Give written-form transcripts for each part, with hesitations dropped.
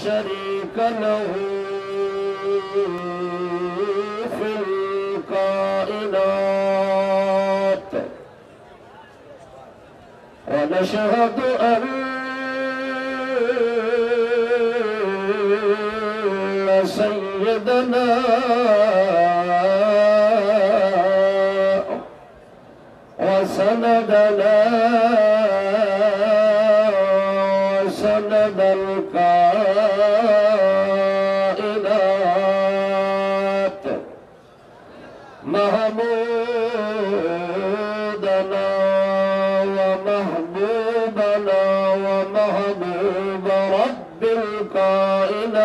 شريك له في الكائنات ونشهد أن سيدنا وسندنا سند الكائنات محمودنا ومحبوبنا ومحبوب رب الكائنات.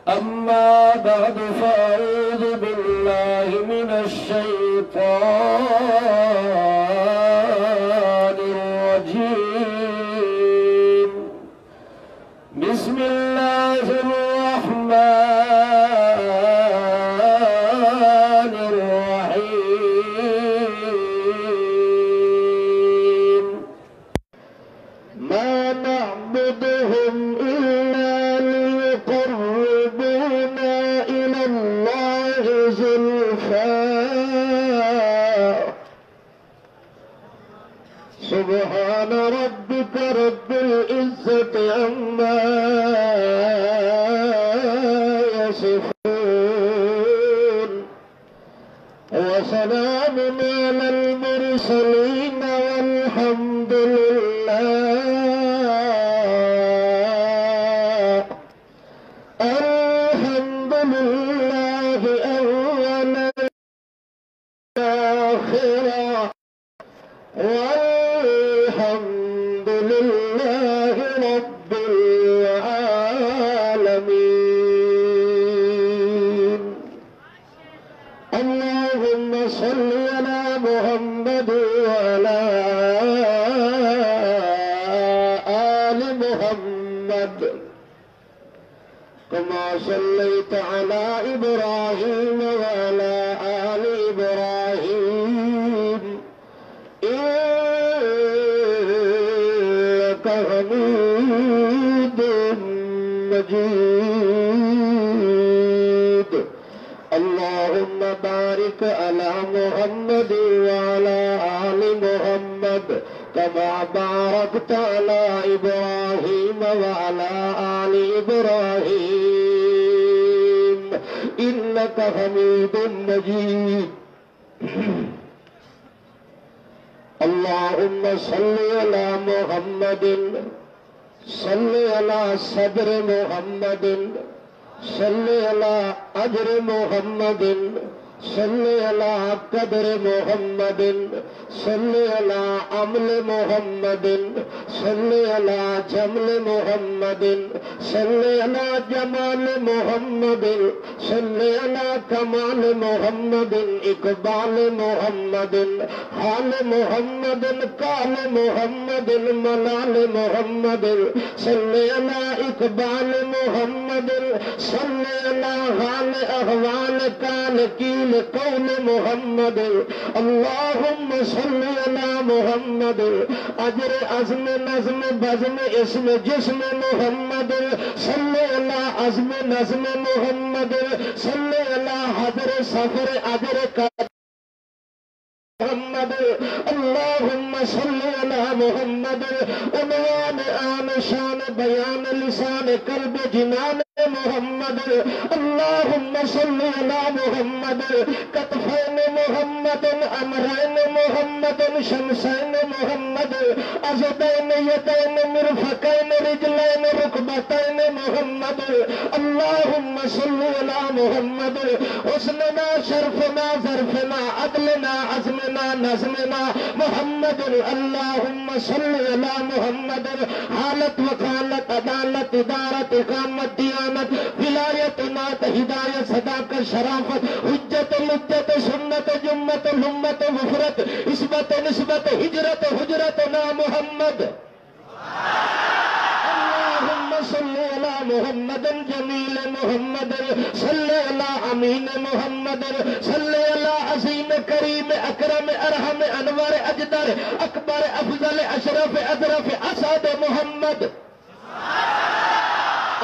أما بعد فأعوذ بالله من الشيطان الرجيم. بسم الله الرحمن الرحيم. ما نعبدهم إلا ليقربونا إلى الله زلفى. سبحان ربك رب العزة عما يصفون وسلام على المرسلين والحمد لله. الحمد لله أولا آخرا والحمد لله رب العالمين. اللهم صل على محمد وعلى آل محمد كما صليت على إبراهيم وعلى آل إبراهيم إنك حميد مجيد. اللهم بارك على محمد وعلى آل محمد كما باركت على إبراهيم وعلى آل إبراهيم إنك حميد مجيد. اللهم صل على محمد، صل على صدر محمد، صل على أجر محمد، صل على قدر محمد، صل على عمل محمد، صل على جمل محمد، صل على جمال محمد، صل على كمال محمد، إقبال محمد، حال محمد، قال محمد، ملال محمد، صل على إقبال محمد، صل على حال أحوال كان كيل قول محمد. اللهم صل على محمد أجر عزم نظم بزم اسم جسم محمد، صل على عزم نظم محمد، صل على حضر سفر أجر محمد. اللهم صل على محمد عنوان آن شان بيان لسان قلب جنان محمد. اللهم صل على محمد كتفين محمد، أمرين محمد، شمسين محمد، أزدين يدين مرفقين رجلين ركبتين محمد. اللهم صل على محمد حسننا شرفنا ظرفنا عدلنا عزمنا نظمنا محمد. اللهم صل على محمد حالت وكالت عدالت ادارت اقامت دیانت ولایت نات ہدایت صداقت شرافت حجت لجت سنت جمت لمت وفرت عصمت نسبت ہجرت حجرت نا محمد. اللهم صل على محمد جمیل محمد صلی علی امین محمد صلی علی عظیم کریم اکرم ارحم انور اجدر اکبر افضل اشرف اظرف اسد محمد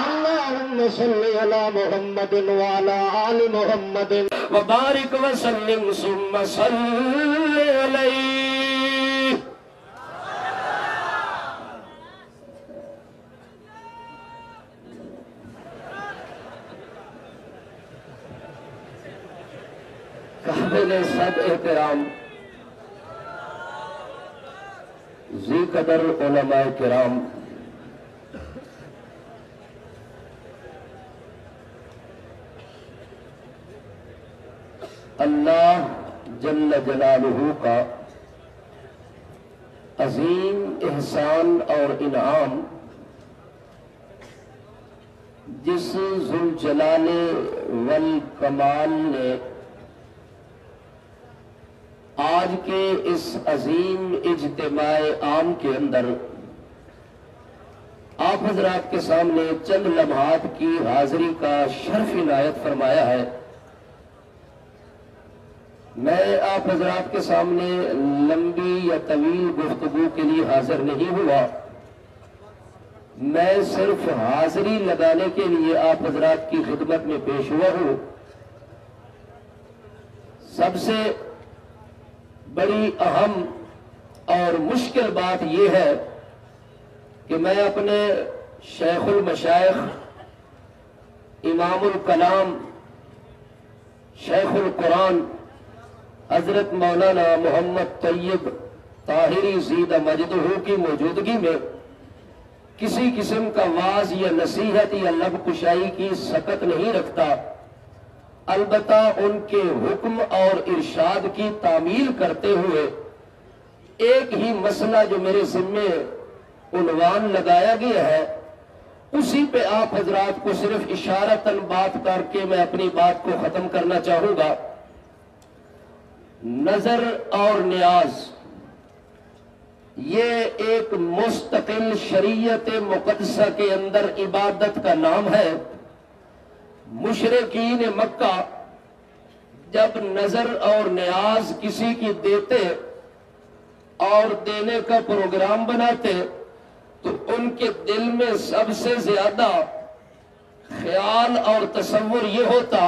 اللهم صل على محمد وعلى آل محمد وبارك وسلم ثم صل عليه. قابل سب احترام ذی قدر علماء کرام، اللہ جل جلالہ کا عظیم احسان اور انعام، جس ذوالجلال والکمال نے آج کے اس عظیم اجتماع عام کے اندر آپ حضرات کے سامنے چند لمحات کی حاضری کا شرف عنایت فرمایا ہے، میں آپ حضرات کے سامنے لمبی یا طویل گفتگو کے لیے حاضر نہیں ہوا، میں صرف حاضری لگانے کے لیے آپ حضرات کی خدمت میں پیش ہوا ہوں۔ سب سے بڑی اہم اور مشکل بات یہ ہے کہ میں اپنے شیخ المشائخ امام الکلام شیخ القرآن حضرت مولانا محمد طیب طاہری زیدہ مجدہ کی موجودگی میں کسی قسم کا واعظ یا نصیحت یا لب کشائی کی سکت نہیں رکھتا، البتہ ان کے حکم اور ارشاد کی تعمیل کرتے ہوئے ایک ہی مسئلہ جو میرے ذمے عنوان لگایا گیا ہے، اسی پہ آپ حضرات کو صرف اشارتاً بات کر کے میں اپنی بات کو ختم کرنا چاہوں گا۔ نظر اور نیاز یہ ایک مستقل شریعت مقدسہ کے اندر عبادت کا نام ہے۔ مشرکین مکہ جب نظر اور نیاز کسی کی دیتے اور دینے کا پروگرام بناتے تو ان کے دل میں سب سے زیادہ خیال اور تصور یہ ہوتا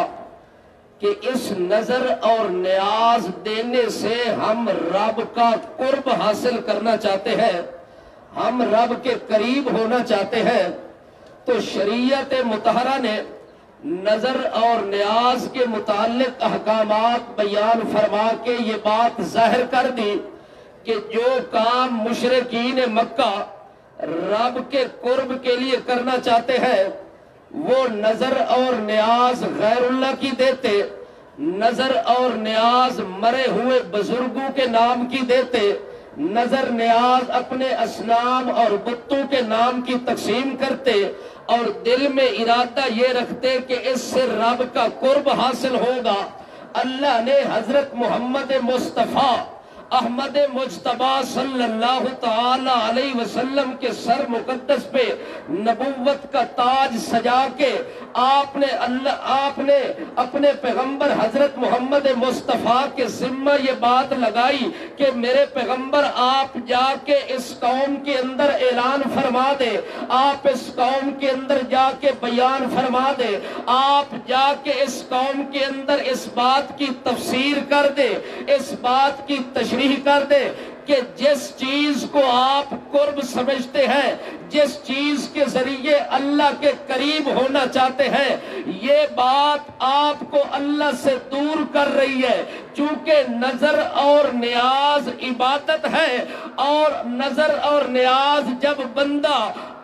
کہ اس نظر اور نیاز دینے سے ہم رب کا قرب حاصل کرنا چاہتے ہیں، ہم رب کے قریب ہونا چاہتے ہیں۔ تو شریعت مطہرہ نے نظر اور نیاز کے متعلق احکامات بیان فرما کے یہ بات ظاہر کر دی کہ جو کام مشرکین مکہ رب کے قرب کے لیے کرنا چاہتے ہیں وہ نظر اور نیاز غیر اللہ کی دیتے، نظر اور نیاز مرے ہوئے بزرگوں کے نام کی دیتے، نظر نیاز اپنے اصنام اور بتوں کے نام کی تقسیم کرتے اور دل میں ارادہ یہ رکھتے کہ اس سے رب کا قرب حاصل ہوگا۔ اللہ نے حضرت محمد مصطفیٰ احمد مجتبیٰ صلی اللہ تعالی علیہ وسلم کے سر مقدس پہ نبوت کا تاج سجا کے آپ نے اپنے پیغمبر حضرت محمد مصطفیٰ کے ذمہ یہ بات لگائی کہ میرے پیغمبر آپ جا کے اس قوم کے اندر اعلان فرما دے، آپ اس قوم کے اندر جا کے بیان فرما دے، آپ جا کے اس قوم کے اندر اس بات کی تفسیر کر دے، اس بات کی تشریح کر دے کہ جس چیز کو آپ قرب سمجھتے ہیں، جس چیز کے ذریعے اللہ کے قریب ہونا چاہتے ہیں، یہ بات آپ کو اللہ سے دور کر رہی ہے۔ چونکہ نظر اور نیاز عبادت ہے اور نظر اور نیاز جب بندہ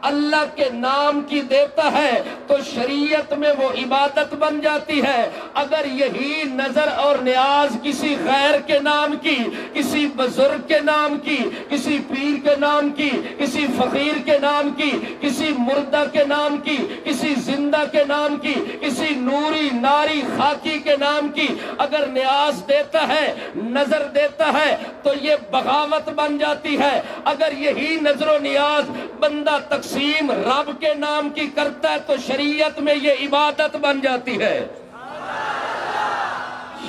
اللہ کے نام کی دیتا ہے تو شریعت میں وہ عبادت بن جاتی ہے۔ اگر یہی نظر اور نیاز کسی غیر کے نام کی، کسی بزرگ کے نام کی، کسی پیر کے نام کی، کسی فقیر کے نام کی، کسی مردہ کے نام کی، کسی زندہ کے نام کی، کسی نوری ناری خاکی کے نام کی اگر نیاز دیتا ہے، نظر دیتا ہے تو یہ بغاوت بن جاتی ہے۔ اگر یہی نظر و نیاز بندہ تقسیم رب کے نام کی کرتا ہے تو شریعت میں یہ عبادت بن جاتی ہے۔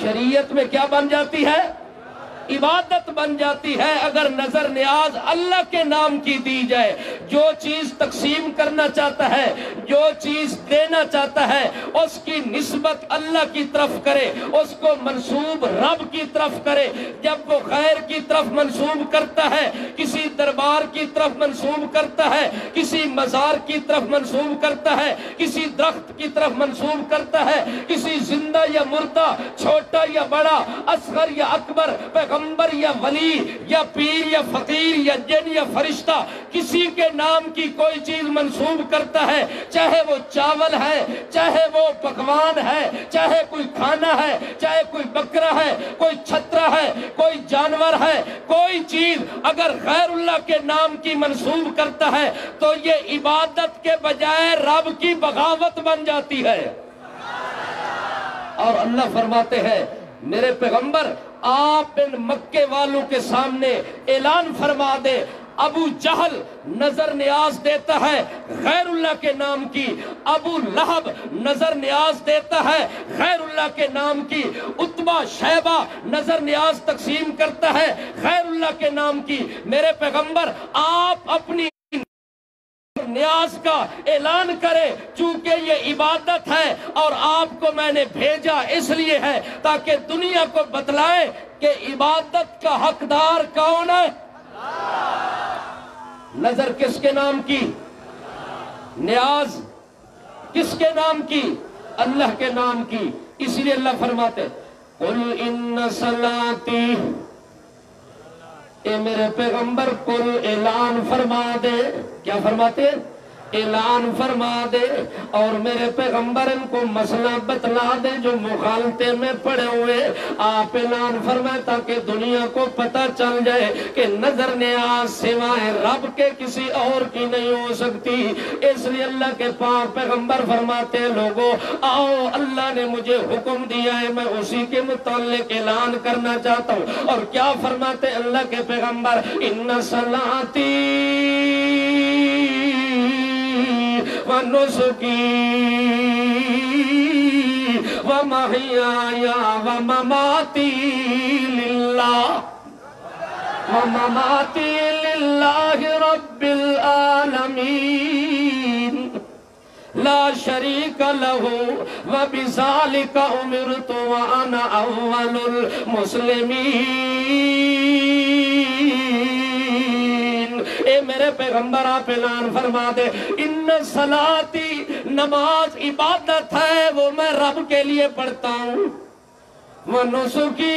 شریعت میں کیا بن جاتی ہے؟ عبادت بن جاتی ہے۔ اگر نظر نیاز اللہ کے نام کی دی جائے، جو چیز تقسیم کرنا چاہتا ہے، جو چیز دینا چاہتا ہے، اس کی نسبت اللہ کی طرف کرے، اس کو منسوب رب کی طرف کرے۔ جب وہ خیر کی طرف منسوب کرتا ہے، کسی دربار کی طرف منسوب کرتا ہے، کسی مزار کی طرف منسوب کرتا ہے، کسی درخت کی طرف منسوب کرتا ہے، کسی زندہ یا مردہ، چھوٹا یا بڑا، اصغر یا اکبر، پیغمبر یا ولی یا پیر یا فقیر یا جن یا فرشتہ، کسی کے نام کی کوئی چیز منسوب کرتا ہے، چاہے وہ چاول ہے، چاہے وہ پکوان ہے، چاہے کوئی کھانا ہے، چاہے کوئی بکرا ہے، کوئی چھترا ہے، کوئی جانور ہے، کوئی چیز اگر غیر اللہ کے نام کی منسوب کرتا ہے تو یہ عبادت کے بجائے رب کی بغاوت بن جاتی ہے۔ اور اللہ فرماتے ہیں میرے پیغمبر آپ ان مکے والوں کے سامنے اعلان فرما دے، ابو جہل نظر نیاز دیتا ہے غیر اللہ کے نام کی، ابو لہب نظر نیاز دیتا ہے غیر اللہ کے نام کی، عتبہ شیبہ نظر نیاز تقسیم کرتا ہے غیر اللہ کے نام کی۔ میرے پیغمبر آپ اپنی نیاز کا اعلان کرے، چونکہ یہ عبادت ہے اور آپ کو میں نے بھیجا اس لیے ہے تاکہ دنیا کو بتلائے کہ عبادت کا حقدار کون ہے۔ نظر کس کے نام کی؟ نیاز کس کے نام کی؟ اللہ کے نام کی۔ اسی لیے اللہ فرماتے قل ان صلاتی، اے میرے پیغمبر کل اعلان فرما دے۔ کیا فرماتے ہیں؟ اعلان فرما دے۔ اور میرے پیغمبر ان کو مسئلہ بتلا دے جو مغالطے میں پڑے ہوئے، آپ اعلان فرمائے تاکہ دنیا کو پتہ چل جائے کہ نظر نیاز سوائے رب کے کسی اور کی نہیں ہو سکتی۔ اس لیے اللہ کے پاک پیغمبر فرماتے ہیں لوگوں آؤ، اللہ نے مجھے حکم دیا ہے، میں اسی کے متعلق اعلان کرنا چاہتا ہوں۔ اور کیا فرماتے اللہ کے پیغمبر؟ ان صلاتی وَنُسُكِي وَمَحْيَايَ وَمَمَاتِي لِلَّهِ رَبِّ الْعَالَمِينَ لا شریک لہ وبذالک امرت وانا اول المسلمین۔ اے میرے پیغمبر آپ اعلان فرما دے ان صلاتی، نماز عبادت ہے وہ میں رب کے لیے پڑھتا ہوں، وَنُسُكِي،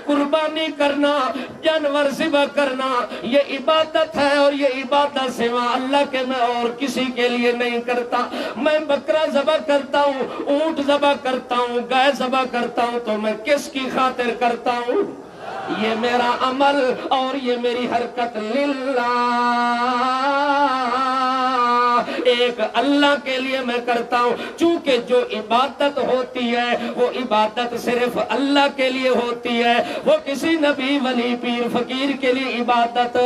قربانی کرنا، جانور ذبح کرنا یہ عبادت ہے، اور یہ عبادت سوا اللہ کے میں اور کسی کے لیے نہیں کرتا۔ میں بکرا ذبح کرتا ہوں، اونٹ ذبح کرتا ہوں، گائے ذبح کرتا ہوں تو میں کس کی خاطر کرتا ہوں؟ یہ میرا عمل اور یہ میری حرکت للہ، ایک اللہ کے لیے میں کرتا ہوں۔ چونکہ جو عبادت ہوتی ہے وہ عبادت صرف اللہ کے لیے ہوتی ہے، وہ کسی نبی ولی پیر فقیر کے لیے عبادت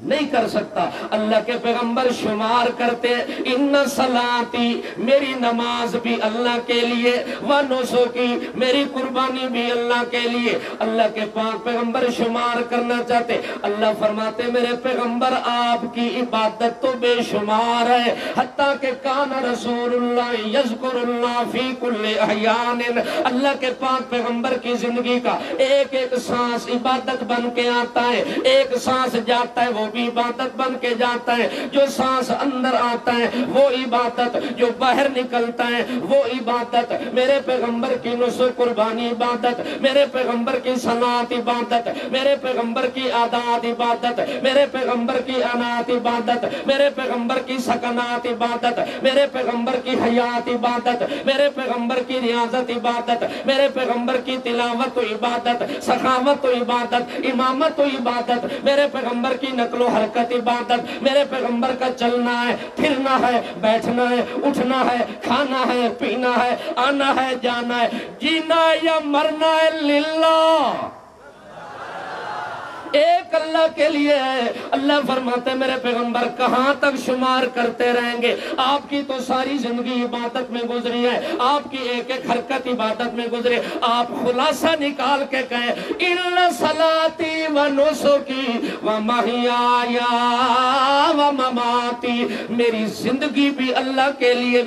نہیں کر سکتا۔ اللہ کے پیغمبر شمار کرتے ان صلاتی، میری نماز بھی اللہ کے لیے، ونسکی، میری قربانی بھی اللہ کے لیے۔ اللہ کے پاک پیغمبر شمار کرنا چاہتے، اللہ فرماتے میرے پیغمبر آپ کی عبادت تو بے شمار ہے، حتیٰ کہ کان رسول اللہ یذکر اللہ فی کل احیان، اللہ کے پاک پیغمبر کی زندگی کا ایک ایک سانس عبادت بن کے آتا ہے، ایک سانس جاتا ہے وہ وہ بھی عبادت بن کے جاتا ہے، جو سانس اندر آتا ہے وہ عبادت، جو باہر نکلتا ہے وہ عبادت، میرے پیغمبر کی نسل قربانی عبادت، میرے پیغمبر کی صنعت عبادت، میرے پیغمبر کی عادات عبادت، میرے پیغمبر کی انات عبادت، میرے پیغمبر کی سکنات عبادت، میرے پیغمبر کی حیات عبادت، میرے پیغمبر کی ریاضت عبادت، میرے پیغمبر کی تلاوت و عبادت، سخاوت و عبادت، امامت و عبادت، میرے پیغمبر کی نقل و حرکت عبادت، میرے پیغمبر کا چلنا ہے، پھرنا ہے، بیٹھنا ہے، اٹھنا ہے، کھانا ہے، پینا ہے، آنا ہے، جانا ہے، جینا یا مرنا ہے للہ، ایک اللہ کے لیے ہے۔ اللہ فرماتے ہیں میرے پیغمبر کہاں تک شمار کرتے رہیں گے، آپ کی تو ساری زندگی عبادت میں گزری ہے، آپ کی ایک ایک حرکت عبادت میں گزری، آپ خلاصہ نکال کے کہیں ان صلاتی و نسکی و محیایا و مماتی، میری زندگی بھی اللہ کے لیے،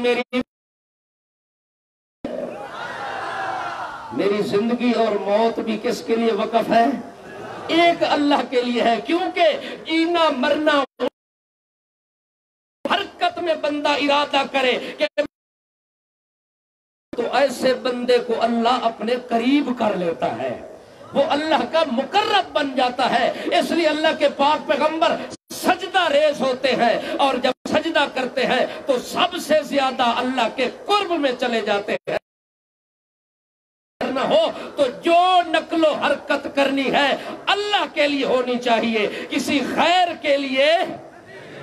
میری زندگی اور موت بھی کس کے لیے وقف ہے؟ ایک اللہ کے لیے ہے، کیونکہ جینا مرنا حرکت میں بندہ ارادہ کرے کہ تو ایسے بندے کو اللہ اپنے قریب کر لیتا ہے، وہ اللہ کا مقرب بن جاتا ہے۔ اس لیے اللہ کے پاک پیغمبر سجدہ ریز ہوتے ہیں، اور جب سجدہ کرتے ہیں تو سب سے زیادہ اللہ کے قرب میں چلے جاتے ہیں۔ نہ ہو تو جو نقل و حرکت کرنی ہے اللہ کے لیے ہونی چاہیے، کسی غیر کے لیے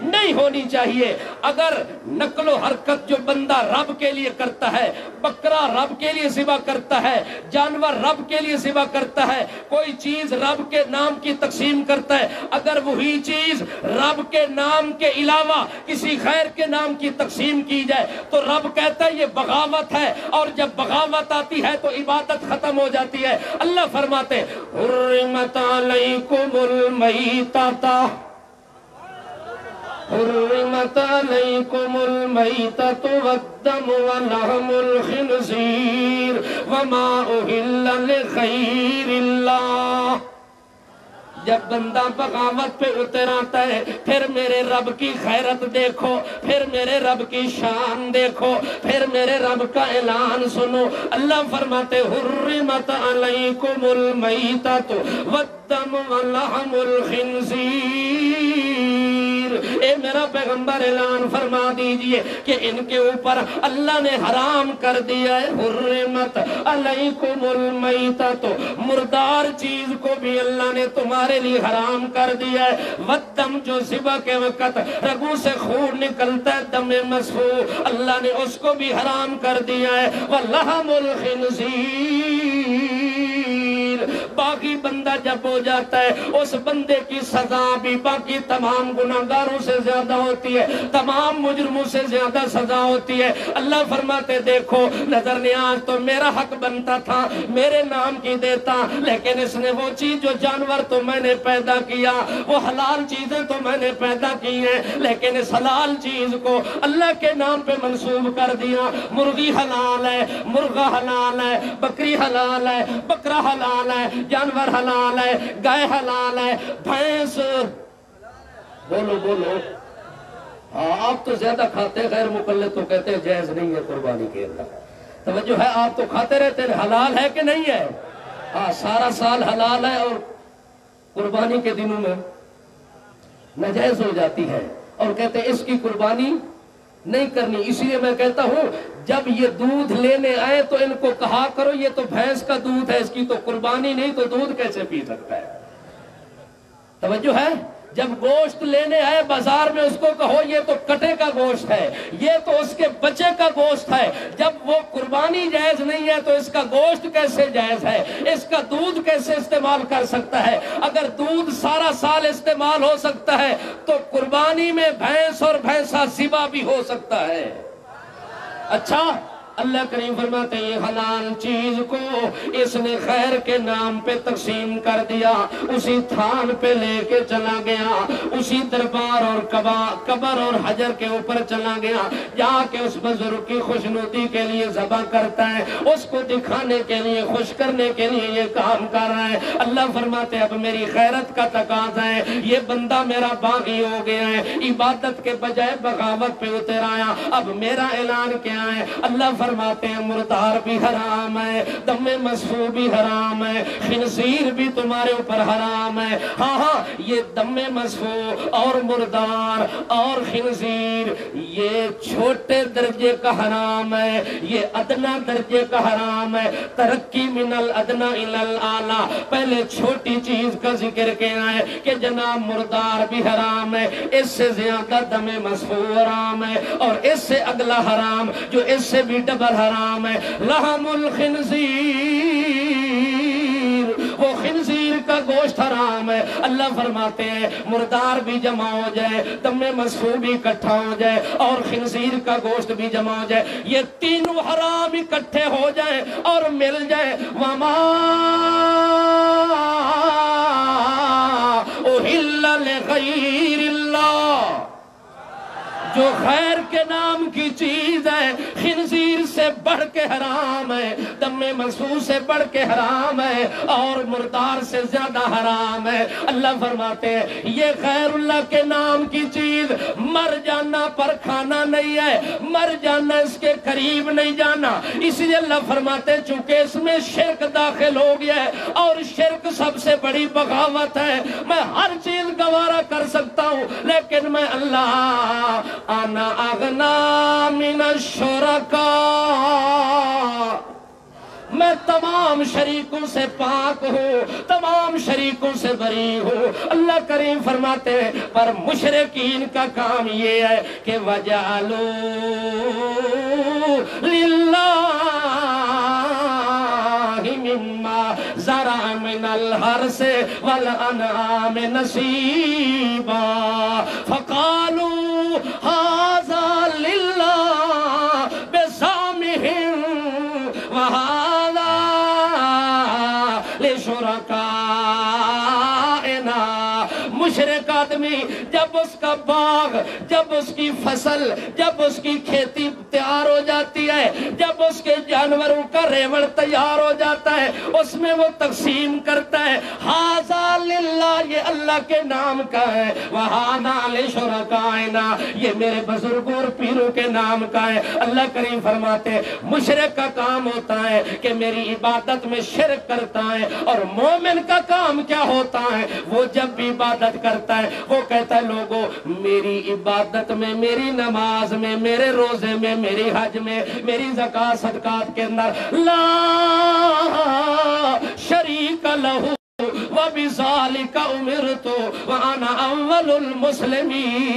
نہیں ہونی چاہیے۔ اگر نقل و حرکت جو بندہ رب کے لیے کرتا ہے، بکرا رب کے لیے ذبح کرتا ہے، جانور رب کے لیے ذبح کرتا ہے، کوئی چیز رب کے نام کی تقسیم کرتا ہے، اگر وہی چیز رب کے نام کے علاوہ کسی غیر کے نام کی تقسیم کی جائے تو رب کہتا ہے یہ بغاوت ہے، اور جب بغاوت آتی ہے تو عبادت ختم ہو جاتی ہے۔ اللہ فرماتے حرمت علیکم المیتۃ حرمت علیکم المیتۃ والدم ولحم الخنزیر وما اہل لغیر اللہ۔ جب بندہ بغاوت پہ اتر آتا ہے، پھر میرے رب کی غیرت دیکھو، پھر میرے رب کی شان دیکھو، پھر میرے رب کا اعلان سنو۔ اللہ فرماتے حرمت علیکم المیتۃ والدم ولحم الخنزیر۔ اے میرا پیغمبر اعلان فرما دیجئے کہ ان کے اوپر اللہ نے حرام کر دیا ہے، حرمت علیکم المیتۃ، مردار چیز کو بھی اللہ نے تمہارے لیے حرام کر دیا ہے، والدم جو ذبح کے وقت رگوں سے خون نکلتا ہے، دم مسفوح، اللہ نے اس کو بھی حرام کر دیا ہے، ولحم الخنزیر۔ باقی بندہ جب ہو جاتا ہے اس بندے کی سزا بھی باقی تمام گناہگاروں سے زیادہ ہوتی ہے، تمام مجرموں سے زیادہ سزا ہوتی ہے۔ اللہ فرماتے دیکھو نظر نیاز تو میرا حق بنتا تھا، میرے نام کی دیتا، لیکن اس نے وہ چیز جو جانور تو میں نے پیدا کیا، وہ حلال چیزیں تو میں نے پیدا کی ہیں، لیکن اس حلال چیز کو اللہ کے نام پہ منسوب کر دیا۔ مرغی حلال ہے، مرغا حلال ہے، بکری حلال ہے، بکرا حلال ہے، جانور حلال ہے، گائے حلال ہے، بھینس، بولو بولو، آپ تو زیادہ کھاتے ہیں، غیر مقلد تو کہتے ہیں جائز نہیں ہے قربانی کے اندر۔ توجہ ہے، آپ تو کھاتے رہتے ہیں، حلال ہے کہ نہیں ہے؟ ہاں، سارا سال حلال ہے اور قربانی کے دنوں میں ناجائز ہو جاتی ہے، اور کہتے ہیں اس کی قربانی نہیں کرنی۔ اسی لیے میں کہتا ہوں جب یہ دودھ لینے آئے تو ان کو کہا کرو یہ تو بھینس کا دودھ ہے، اس کی تو قربانی نہیں، تو دودھ کیسے پی سکتا ہے؟ توجہ ہے، جب گوشت لینے آئے بازار میں اس کو کہو یہ تو کٹے کا گوشت ہے، یہ تو اس کے بچے کا گوشت ہے، جب وہ قربانی جائز نہیں ہے تو اس کا گوشت کیسے جائز ہے، اس کا دودھ کیسے استعمال کر سکتا ہے؟ اگر دودھ سارا سال استعمال ہو سکتا ہے تو قربانی میں بھینس اور بھینسا ذبح بھی ہو سکتا ہے۔ اچھا، اللہ کریم فرماتے ہیں یہ حلال چیز کو اس نے خیر کے نام پہ تقسیم کر دیا، اسی تھان پہ لے کے چلا گیا، اسی دربار اور قبر اور حجر کے اوپر چلا گیا، جا کے اس بزرگ کی خوشنودی کے لیے ذبح کرتا ہے، اس کو دکھانے کے لیے، خوش کرنے کے لیے یہ کام کر رہا ہے۔ اللہ فرماتے اب میری خیرت کا تقاضا ہے، یہ بندہ میرا باغی ہو گیا ہے، عبادت کے بجائے بغاوت پہ اتر آیا، اب میرا اعلان کیا ہے؟ اللہ فرماتے ہیں مردار بھی حرام ہے، دم مسفوح بھی حرام ہے، خنزیر بھی تمہارے اوپر حرام ہے۔ ہاں ہاں، یہ دم مسفوح اور مردار اور خنزیر یہ چھوٹے درجے کا حرام ہے، یہ ادنا درجے کا حرام ہے۔ ترقی من الادنا الی الاعلی، پہلے چھوٹی چیز کا ذکر کیا ہے کہ جناب مردار بھی حرام ہے، اس سے زیادہ دم مسفوح حرام ہے، اور اس سے اگلا حرام جو اس سے بھی ڈبل حرام ہے، لحم الخنزیر، وہ خنزیر کا گوشت حرام ہے۔ اللہ فرماتے ہیں مردار بھی جمع ہو جائے، دم مسفوح بھی اکٹھا ہو جائے، اور خنزیر کا گوشت بھی جمع ہو جائے، یہ تینوں حرام اکٹھے ہو جائیں اور مل جائے، وما اہل لغیر اللہ، جو خیر کے نام کی چیز ہے خنزیر سے بڑھ کے حرام ہے، دم مسفوح سے بڑھ کے حرام ہے، اور مردار سے زیادہ حرام ہے۔ اللہ فرماتے ہیں یہ خیر اللہ کے نام کی چیز مر جانا پر کھانا نہیں ہے، مر جانا اس کے قریب نہیں جانا، اس لیے اللہ فرماتے ہیں چونکہ اس میں شرک داخل ہو گیا ہے، اور شرک سب سے بڑی بغاوت ہے، میں ہر چیز گوارا کر سکتا ہوں لیکن میں اللہ انا اغنا من الشرکاء، میں تمام شریکوں سے پاک ہوں، تمام شریکوں سے بری ہوں۔ اللہ کریم فرماتے ہیں پر مشرکین کا کام یہ ہے کہ وَجَعَلُوا لِلَّهِ مِمَّا زَرَعَ مِنَ الْحَرْثِ وَالْأَنْعَامِ نَصِيبًا فَقَالُوا هَذَا لِلَّهِ بِزَعْمِهِمْ وَهَذَا لِشُرَكَائِنَا۔ مشرک آدمی جب اس کا باغ، جب اس کی فصل، جب اس کی کھیتی تیار ہو جاتی ہے، جب اس کے جانوروں کا ریوڑ تیار ہو جاتا ہے، اس میں وہ تقسیم کرتا ہے، ہذا للہ، یہ اللہ کے نام کا ہے، وہذا لشرکائنا، یہ میرے بزرگوں اور پیروں کے نام کا ہے۔ اللہ کریم فرماتے ہیں مشرک کا کام ہوتا ہے کہ میری عبادت میں شرک کرتا ہے، اور مومن کا کام کیا ہوتا ہے؟ وہ جب بھی عبادت کرتا ہے وہ کہتا ہے لوگوں میری عبادت میں، میری نماز میں، میرے روزے میں، میری حج میں، میری زکوٰۃ صدقات کے اندر لا شریک لہ وَبِذَلِكَ أُمِرْتُ وَأَنَا أَوَّلُ الْمُسْلِمِينَ،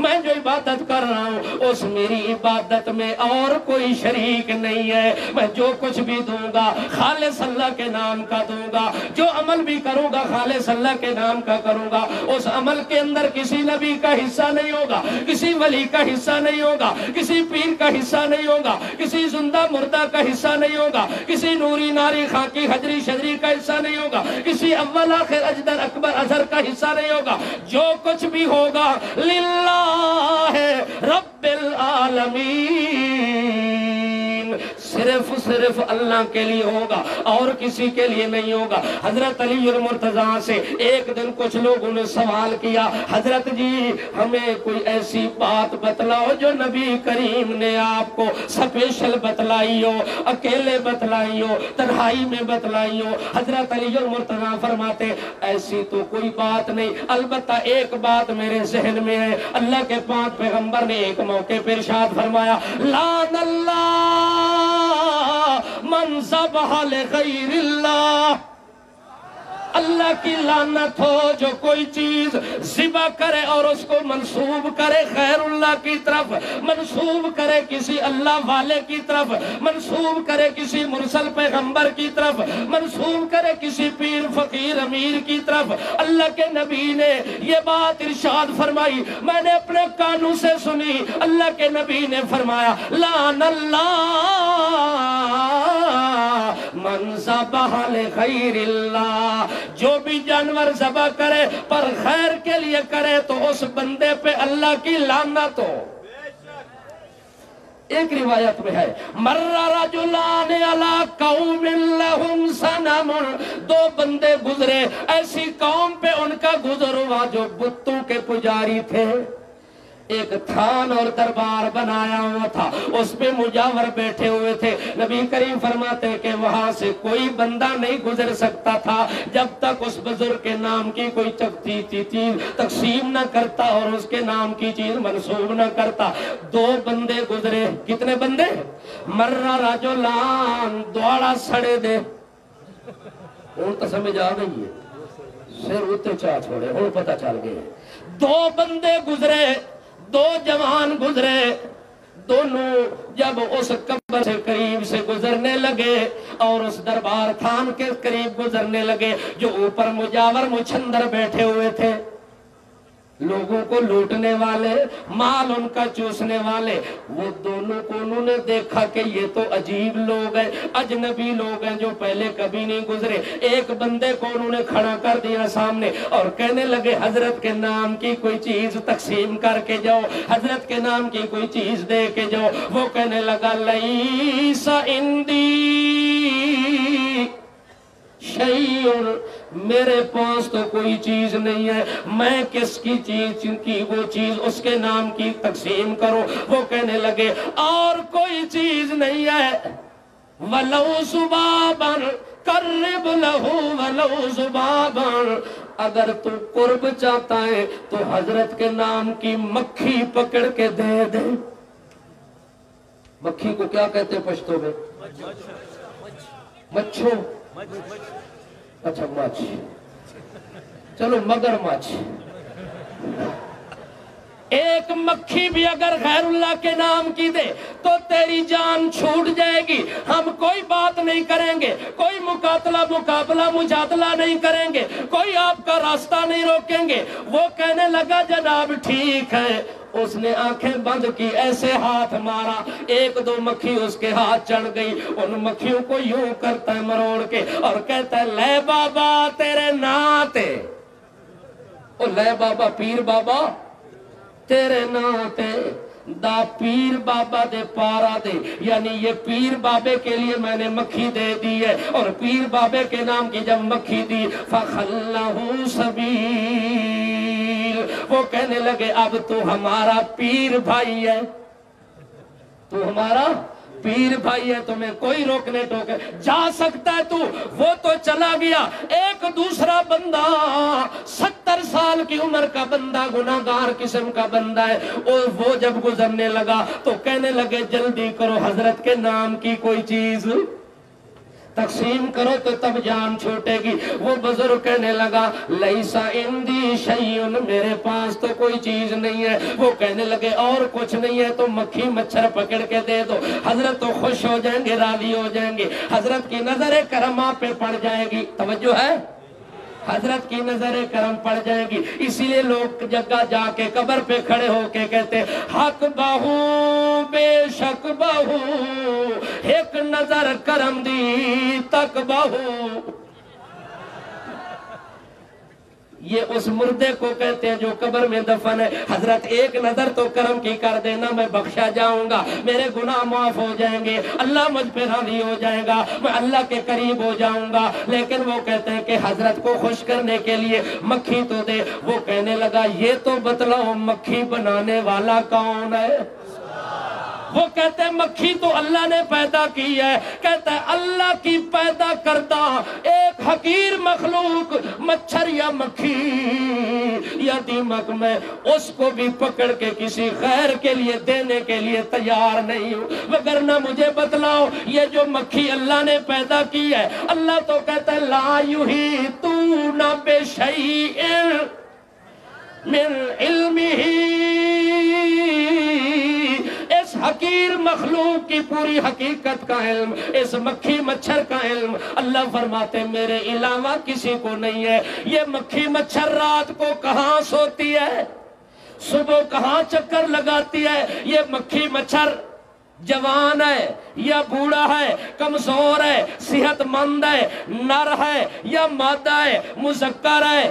میں جو عبادت کر رہا ہوں اس میری عبادت میں اور کوئی شریک نہیں ہے، میں جو کچھ بھی دوں گا خالص اللہ کے نام کا دوں گا، جو عمل بھی کروں گا خالص اللہ کے نام کا کروں گا، اس عمل کے اندر کسی نبی کا حصہ نہیں ہوگا، کسی ولی کا حصہ نہیں ہوگا، کسی پیر کا حصہ نہیں ہوگا، کسی زندہ مردہ کا حصہ نہیں ہوگا، کسی نوری ناری خاکی حجری شجری کا حصہ نہیں ہوگا، کسی اول آخر اجدر اکبر اظہر کا حصہ نہیں ہوگا، جو کچھ بھی ہوگا للہ رب العالمین، صرف اللہ کے لیے ہوگا اور کسی کے لیے نہیں ہوگا۔ حضرت علی المرتضیٰ سے ایک دن کچھ لوگوں نے سوال کیا، حضرت جی ہمیں کوئی ایسی بات بتلاؤ جو نبی کریم نے آپ کو سپیشل بتلائی ہو، اکیلے بتلائی ہو، تنہائی میں بتلائی ہو۔ حضرت علی المرتضیٰ فرماتے ایسی تو کوئی بات نہیں، البتہ ایک بات میرے ذہن میں ہے، اللہ کے پاک پیغمبر نے ایک موقع پر ارشاد فرمایا لعن اللہ من ذبح لغیر اللہ، اللہ کی لعنت ہو جو کوئی چیز ذبح کرے اور اس کو منسوب کرے غیر اللہ کی طرف، منسوب کرے کسی اللہ والے کی طرف، منسوب کرے کسی مرسل پیغمبر کی طرف، منسوب کرے کسی پیر فقیر امیر کی طرف۔ اللہ کے نبی نے یہ بات ارشاد فرمائی، میں نے اپنے کانوں سے سنی۔ اللہ کے نبی نے فرمایا لعن اللہ من ذبح لغیر اللہ، جو بھی جانور ذبح کرے پر خیر کے لیے کرے تو اس بندے پہ اللہ کی لعنت ہو۔ ایک روایت میں ہے مر رجلان علی قوم لہم صنم، دو بندے گزرے ایسی قوم پہ ان کا گزر ہوا جو بتوں کے پجاری تھے۔ ایک تھان اور دربار بنایا ہوا تھا، اس پہ مجاور بیٹھے ہوئے تھے۔ نبی کریم فرماتے کہ وہاں سے کوئی بندہ نہیں گزر سکتا تھا جب تک اس بزرگ کے نام کی کوئی چیز تقسیم نہ کرتا اور اس کے نام کی چیز منسوب نہ کرتا۔ دو بندے گزرے، کتنے بندے؟ مرہ رجلان، دوڑا سڑے دے، ان تو سمجھ آ گئی ہے، سر اتنے چاہ چھوڑے، ان پتہ چل گئے۔ دو بندے گزرے، دو جوان گزرے، دونوں جب اس قبر سے قریب سے گزرنے لگے اور اس دربار خان کے قریب گزرنے لگے، جو اوپر مجاور مچھندر بیٹھے ہوئے تھے، لوگوں کو لوٹنے والے، مال ان کا چوسنے والے، وہ دونوں کو انہوں نے دیکھا کہ یہ تو عجیب لوگ ہیں، اجنبی لوگ ہیں جو پہلے کبھی نہیں گزرے۔ ایک بندے کو انہوں نے کھڑا کر دیا سامنے اور کہنے لگے حضرت کے نام کی کوئی چیز تقسیم کر کے جاؤ، حضرت کے نام کی کوئی چیز دے کے جاؤ۔ وہ کہنے لگا لیس عندی شیء، میرے پاس تو کوئی چیز نہیں ہے، میں کس کی چیز کی وہ چیز اس کے نام کی تقسیم کروں۔ وہ کہنے لگے اور کوئی چیز نہیں ہے، وَلَوْ ذُبَابًا قَرِّبْ لَهُ وَلَوْ ذُبَابًا، اگر تو قرب چاہتا ہے تو حضرت کے نام کی مکھی پکڑ کے دے دے۔ مکھی کو کیا کہتے ہیں پشتو میں؟ مچھو، اچھا مچھ، چلو مگر مچھ۔ ایک مکھی بھی اگر غیر اللہ کے نام کی دے تو تیری جان چھوٹ جائے گی۔ ہم کوئی بات نہیں کریں گے، کوئی مقابلہ مجادلہ نہیں کریں گے، کوئی آپ کا راستہ نہیں روکیں گے۔ وہ کہنے لگا جناب ٹھیک ہے۔ اس نے آنکھیں بند کی، ایسے ہاتھ مارا، ایک دو مکھی اس کے ہاتھ چڑھ گئی۔ ان مکھیوں کو یوں کرتا ہے مروڑ کے اور کہتا ہے لے بابا تیرے ناتے، او لے بابا پیر بابا تیرے ناتے، دا پیر بابا دے پارا دے، یعنی یہ پیر بابے کے لیے میں نے مکھی دے دی ہے، اور پیر بابے کے نام کی جب مکھی دی فَخَلَّهُ سَبِيلٌ، وہ کہنے لگے اب تو ہمارا پیر بھائی ہے، تو ہمارا پیر بھائی ہے، تمہیں کوئی روکنے ٹوکے جا سکتا ہے تو۔ وہ تو چلا گیا۔ ایک دوسرا بندہ 70 سال کی عمر کا بندہ، گناہگار قسم کا بندہ ہے، اور وہ جب گزرنے لگا تو کہنے لگے جلدی کرو حضرت کے نام کی کوئی چیز تقسیم کرو تو تب جان چھوٹے گی۔ وہ بزرگ کہنے لگا لیس عندی شیء، میرے پاس تو کوئی چیز نہیں ہے۔ وہ کہنے لگے اور کچھ نہیں ہے تو مکھی مچھر پکڑ کے دے دو، حضرت تو خوش ہو جائیں گے، راضی ہو جائیں گے، حضرت کی نظر کرم آپ پہ پڑ جائے گی۔ توجہ ہے، حضرت کی نظر کرم پڑ جائے گی۔ اسی لیے لوگ جگہ جا کے قبر پہ کھڑے ہو کے کہتے حق بہو بے شک بہو، ایک نظر کرم دی تک بہو۔ یہ اس مردے کو کہتے ہیں جو قبر میں دفن ہے، حضرت ایک نظر تو کرم کی کر دینا، میں بخشا جاؤں گا، میرے گناہ معاف ہو جائیں گے، اللہ مجھ پہ راضی ہو جائے گا، میں اللہ کے قریب ہو جاؤں گا۔ لیکن وہ کہتے ہیں کہ حضرت کو خوش کرنے کے لیے مکھی تو دے۔ وہ کہنے لگا یہ تو بتلاؤ مکھی بنانے والا کون ہے؟ وہ کہتے ہیں مکھی تو اللہ نے پیدا کی ہے۔ کہتا ہے اللہ کی پیدا کردہ ایک حقیر مخلوق مچھر یا مکھی یا دیمک، میں اس کو بھی پکڑ کے کسی غیر کے لیے دینے کے لیے تیار نہیں ہوں، وگرنہ مجھے بتلاؤ یہ جو مکھی اللہ نے پیدا کی ہے، اللہ تو کہتا ہے لا یحیطون شیء من علمہ، اس حقیر مخلوق کی پوری حقیقت کا علم، اس مکھی مچھر کا علم اللہ فرماتے میرے علاوہ کسی کو نہیں ہے۔ یہ مکھی مچھر رات کو کہاں سوتی ہے، صبح کہاں چکر لگاتی ہے، یہ مکھی مچھر جوان ہے یا بوڑھا ہے، کمزور ہے، صحت مند ہے، نر ہے یا مادہ ہے، مذکر ہے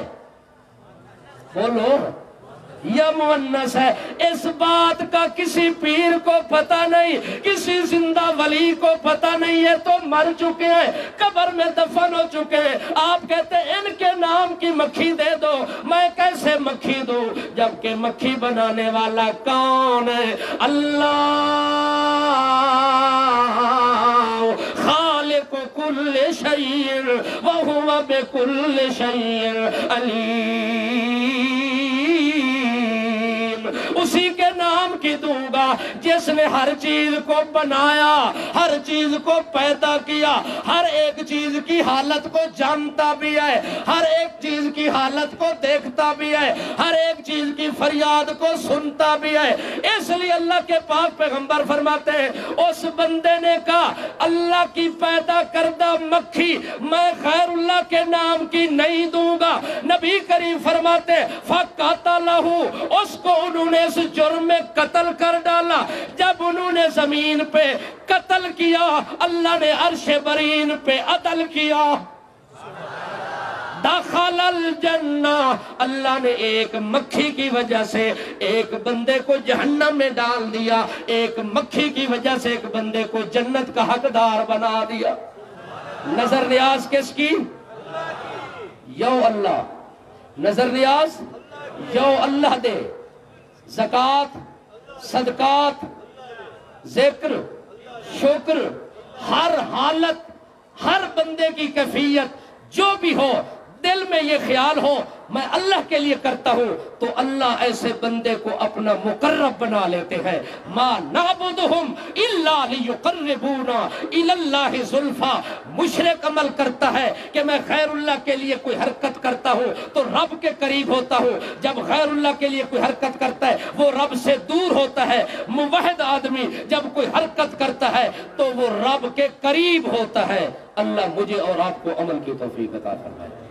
بولو یا مؤنث ہے، اس بات کا کسی پیر کو پتہ نہیں، کسی زندہ ولی کو پتہ نہیں ہے، تو مر چکے ہیں، قبر میں دفن ہو چکے ہیں۔ آپ کہتے ہیں ان کے نام کی مکھی دے دو، میں کیسے مکھی دوں، جبکہ مکھی بنانے والا کون ہے؟ اللہ، خالق کل شیء وہو بکل شیء علیم۔ اسی کے نام کی دوں گا جس نے ہر چیز کو بنایا، ہر چیز کو پیدا کیا، ہر ایک چیز کی حالت کو جانتا بھی ہے، ہر ایک چیز کی حالت کو دیکھتا بھی ہے، ہر ایک چیز کی فریاد کو سنتا بھی ہے۔ اس لیے اللہ کے پاک پیغمبر فرماتے ہیں اس بندے نے کہا اللہ کی پیدا کردہ مکھی میں غیر اللہ کے نام کی نہیں دوں گا۔ نبی کریم فرماتے فَقَتَلَهُ، اس کو انہوں نے اس جرم میں قتل کر ڈالا۔ جب انہوں نے زمین پہ قتل کیا، اللہ نے عرش برین پہ عدل کیا۔ دخل الجنہ، اللہ نے ایک مکھی کی وجہ سے ایک بندے کو جہنم میں ڈال دیا، ایک مکھی کی وجہ سے ایک بندے کو جنت کا حقدار بنا دیا۔ نظر نیاز کس کی؟ یو اللہ، نظر نیاز یو اللہ دے، زکوٰۃ، صدقات، ذکر، شکر، ہر حالت، ہر بندے کی کیفیت جو بھی ہو، دل میں یہ خیال ہو میں اللہ کے لیے کرتا ہوں، تو اللہ ایسے بندے کو اپنا مقرب بنا لیتے ہیں۔ ما نعبدہم الا لیقربونا الی اللہ زلفیٰ، مشرک عمل کرتا ہے کہ میں غیر اللہ کے لیے کوئی حرکت کرتا ہوں تو رب کے قریب ہوتا ہوں، جب غیر اللہ کے لیے کوئی حرکت کرتا ہے وہ رب سے دور ہوتا ہے۔ موحد آدمی جب کوئی حرکت کرتا ہے تو وہ رب کے قریب ہوتا ہے۔ اللہ مجھے اور آپ کو عمل کی توفیق عطا فرمائے۔